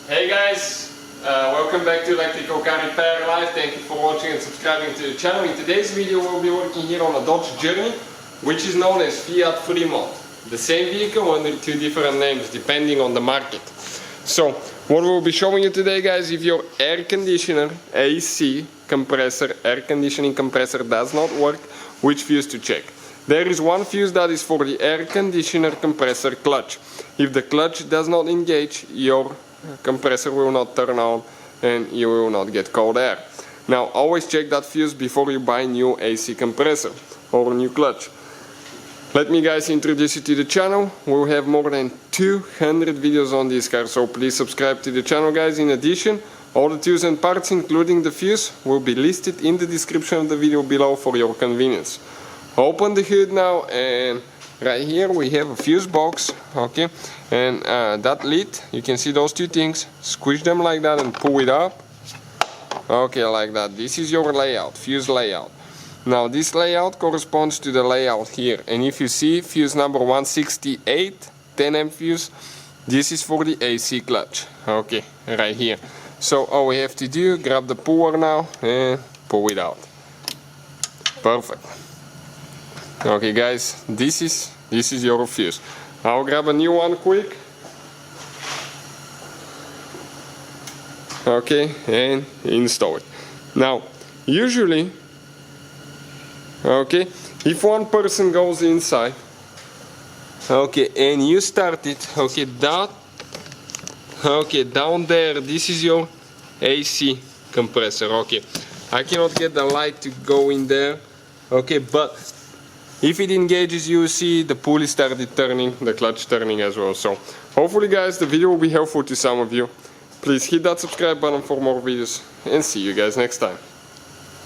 Hey guys, welcome back to Electrical Car Repair Live. Thank you for watching and subscribing to the channel. In today's video we'll be working here on a Dodge Journey, which is known as Fiat Freemont. The same vehicle under two different names depending on the market. So what we'll be showing you today, guys, if your air conditioner, AC, compressor, air conditioning compressor does not work, which fuse to check. There is one fuse that is for the air conditioner compressor clutch. If the clutch does not engage, your compressor will not turn on and you will not get cold air. Now always check that fuse before you buy new AC compressor or new clutch. Let me guys introduce you to the channel. We'll have more than 200 videos on this car, so please subscribe to the channel, guys. In addition, all the tools and parts including the fuse will be listed in the description of the video below for your convenience. Open the hood now, and right here we have a fuse box, okay, and that lid, you can see those two things. Squish them like that and pull it up, okay, like that. This is your layout, fuse layout. Now this layout corresponds to the layout here, and if you see fuse number 168 10 amp fuse, this is for the AC clutch, okay, right here. So all we have to do, grab the puller now and pull it out. Perfect. Okay guys, this is your fuse. I'll grab a new one quick. Okay, and install it. Now, usually, okay, if one person goes inside, okay, and you start it, okay, down there, this is your AC compressor, okay. I cannot get the light to go in there, okay, but if it engages, you see the pulley started turning, the clutch turning as well. So hopefully guys the video will be helpful to some of you. Please hit that subscribe button for more videos and see you guys next time.